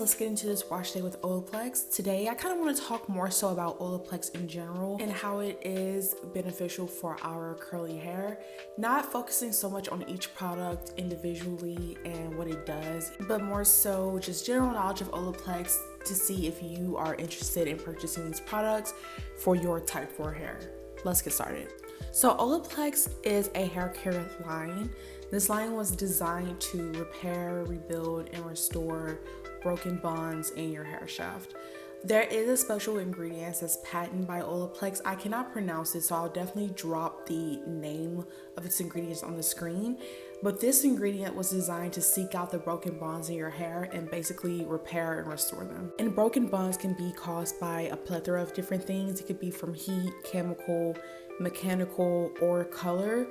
let's get into this wash day with Olaplex. Today, I kind of want to talk more so about Olaplex in general and how it is beneficial for our curly hair. Not focusing so much on each product individually and what it does, but more so just general knowledge of Olaplex to see if you are interested in purchasing these products for your type 4 hair. Let's get started. So Olaplex is a hair care line. This line was designed to repair, rebuild, and restore broken bonds in your hair shaft. There is a special ingredient that's patented by Olaplex. I cannot pronounce it, so I'll definitely drop the name of its ingredients on the screen. But this ingredient was designed to seek out the broken bonds in your hair and basically repair and restore them. And broken bonds can be caused by a plethora of different things. It could be from heat, chemical, mechanical, or color.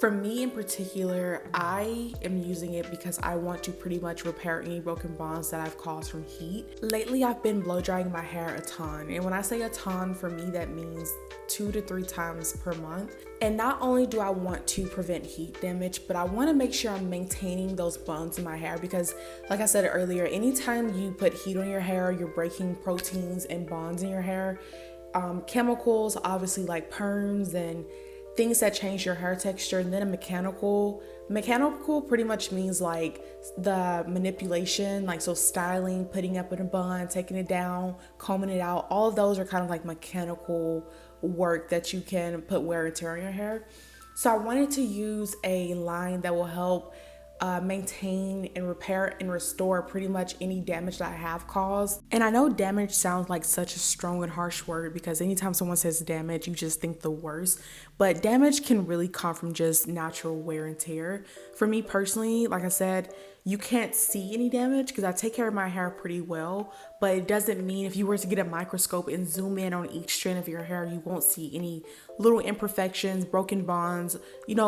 For me in particular, I am using it because I want to pretty much repair any broken bonds that I've caused from heat. Lately, I've been blow drying my hair a ton. And when I say a ton, for me, that means 2 to 3 times per month. And not only do I want to prevent heat damage, but I want to make sure I'm maintaining those bonds in my hair because, like I said earlier, anytime you put heat on your hair, you're breaking proteins and bonds in your hair. Chemicals, obviously, like perms and things that change your hair texture, and then a mechanical pretty much means like the manipulation, like so styling, putting up in a bun, taking it down, combing it out. All of those are kind of like mechanical work that you can put wear and tear on your hair. So I wanted to use a line that will help maintain and repair and restore pretty much any damage that I have caused. And I know damage sounds like such a strong and harsh word because anytime someone says damage, you just think the worst. But damage can really come from just natural wear and tear. For me personally, like I said, you can't see any damage because I take care of my hair pretty well, but it doesn't mean if you were to get a microscope and zoom in on each strand of your hair, you won't see any little imperfections, broken bonds,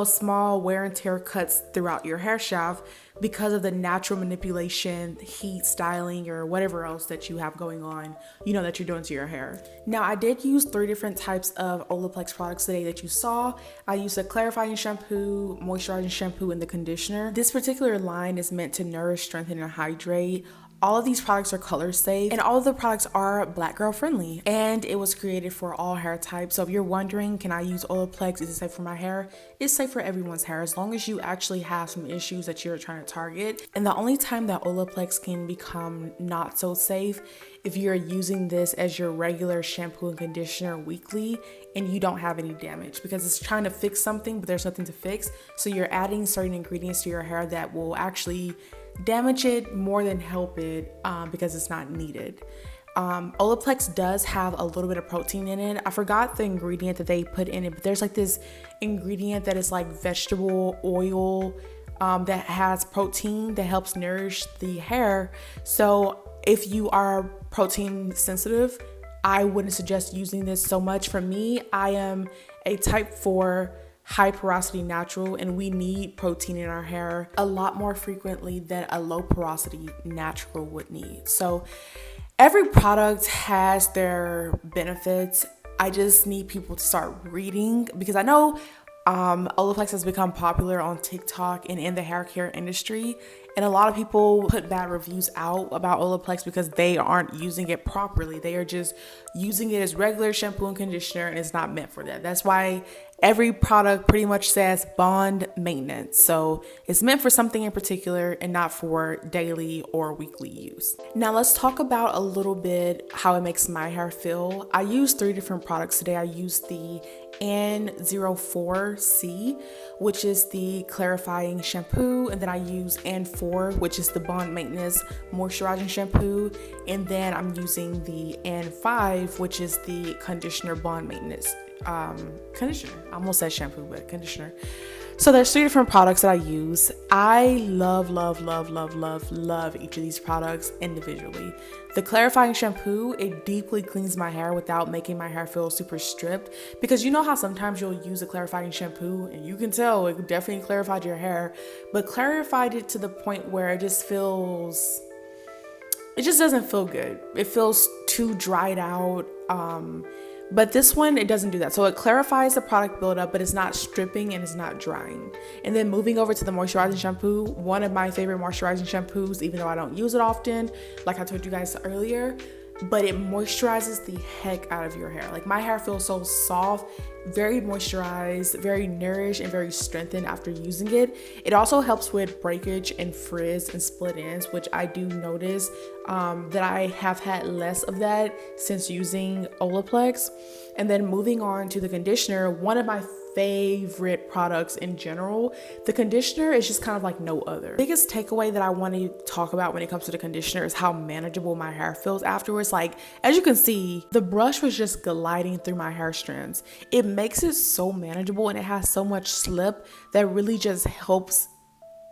small wear and tear cuts throughout your hair shaft because of the natural manipulation, heat, styling, or whatever else that you have going on, that you're doing to your hair. Now, I did use 3 different types of Olaplex products today that you saw. I used a clarifying shampoo, moisturizing shampoo, and the conditioner. This particular line is meant to nourish, strengthen, and hydrate. All of these products are color safe and all of the products are Black girl friendly, and it was created for all hair types. So if you're wondering, can I use Olaplex? Is it safe for my hair? It's safe for everyone's hair as long as you actually have some issues that you're trying to target. And the only time that Olaplex can become not so safe if you're using this as your regular shampoo and conditioner weekly and you don't have any damage, because it's trying to fix something but there's nothing to fix. So you're adding certain ingredients to your hair that will actually damage it more than help it because it's not needed. Olaplex does have a little bit of protein in it. I forgot the ingredient that they put in it, but there's like this ingredient that is like vegetable oil that has protein that helps nourish the hair. So if you are protein sensitive, I wouldn't suggest using this so much. For me, I am a type 4 high porosity natural, and we need protein in our hair a lot more frequently than a low porosity natural would need. So every product has their benefits. I just need people to start reading because I know Olaplex has become popular on TikTok and in the hair care industry. And a lot of people put bad reviews out about Olaplex because they aren't using it properly. They are just using it as regular shampoo and conditioner, and it's not meant for that. That's why every product pretty much says bond maintenance. So it's meant for something in particular and not for daily or weekly use. Now let's talk about a little bit how it makes my hair feel. I use 3 different products today. I use the N04C, which is the clarifying shampoo, and then I use N4, which is the bond maintenance moisturizing shampoo, and then I'm using the N5, which is the conditioner bond maintenance conditioner. I almost said shampoo, but conditioner. So there's 3 different products that I use. I love each of these products individually. The clarifying shampoo, it deeply cleans my hair without making my hair feel super stripped, because you know how sometimes you'll use a clarifying shampoo and you can tell it definitely clarified your hair, but clarified it to the point where it just doesn't feel good. It feels too dried out. But this one, it doesn't do that. So it clarifies the product buildup, but it's not stripping and it's not drying. And then moving over to the moisturizing shampoo, one of my favorite moisturizing shampoos, even though I don't use it often, like I told you guys earlier, but it moisturizes the heck out of your hair. Like my hair feels so soft, very moisturized, very nourished, and very strengthened after using it. It also helps with breakage and frizz and split ends, which I do notice that I have had less of that since using Olaplex. And then moving on to the conditioner, one of my favorite products in general. The conditioner is just kind of like no other. Biggest takeaway that I want to talk about when it comes to the conditioner is how manageable my hair feels afterwards. Like, as you can see, the brush was just gliding through my hair strands. It makes it so manageable and it has so much slip that really just helps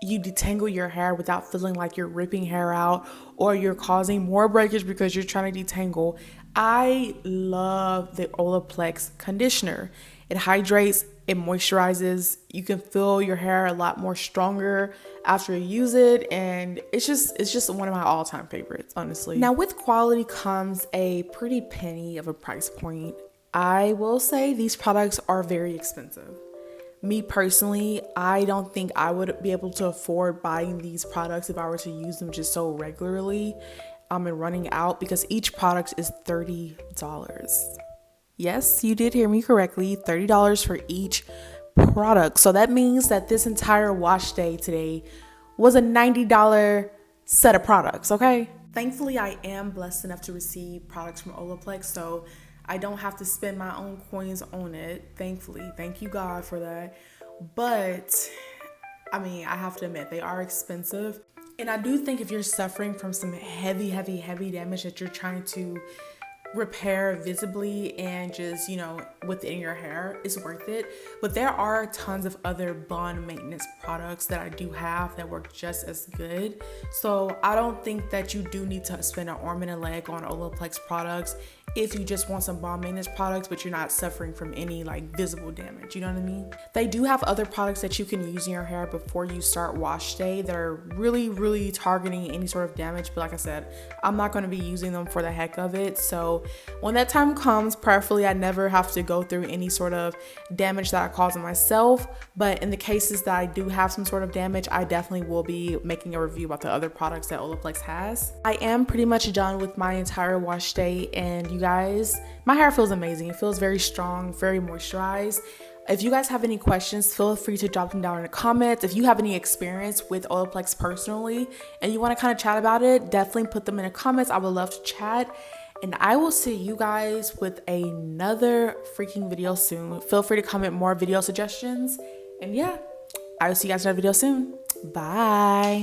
you detangle your hair without feeling like you're ripping hair out or you're causing more breakage because you're trying to detangle. I love the Olaplex conditioner. It hydrates, it moisturizes, you can feel your hair a lot more stronger after you use it, and it's just one of my all-time favorites, honestly. Now with quality comes a pretty penny of a price point. I will say these products are very expensive. Me personally, I don't think I would be able to afford buying these products if I were to use them just so regularly and running out, because each product is $30. Yes, you did hear me correctly, $30 for each product. So that means that this entire wash day today was a $90 set of products, okay? Thankfully, I am blessed enough to receive products from Olaplex, so I don't have to spend my own coins on it, thankfully. Thank you, God, for that. But, I mean, I have to admit, they are expensive. And I do think if you're suffering from some heavy damage that you're trying to repair visibly and just, you know, within your hair, is worth it. But there are tons of other bond maintenance products that I do have that work just as good. So I don't think that you do need to spend an arm and a leg on Olaplex products if you just want some bond maintenance products, but you're not suffering from any like visible damage, you know what I mean? They do have other products that you can use in your hair before you start wash day that are really targeting any sort of damage. But like I said, I'm not going to be using them for the heck of it. So when that time comes, preferably I never have to go through any sort of damage that I cause on myself. But in the cases that I do have some sort of damage, I definitely will be making a review about the other products that Olaplex has. I am pretty much done with my entire wash day, and you guys, my hair feels amazing. It feels very strong, very moisturized. If you guys have any questions, feel free to drop them down in the comments. If you have any experience with Olaplex personally and you want to kind of chat about it, definitely put them in the comments. I would love to chat. And I will see you guys with another freaking video soon. Feel free to comment more video suggestions. And yeah, I will see you guys in another video soon. Bye.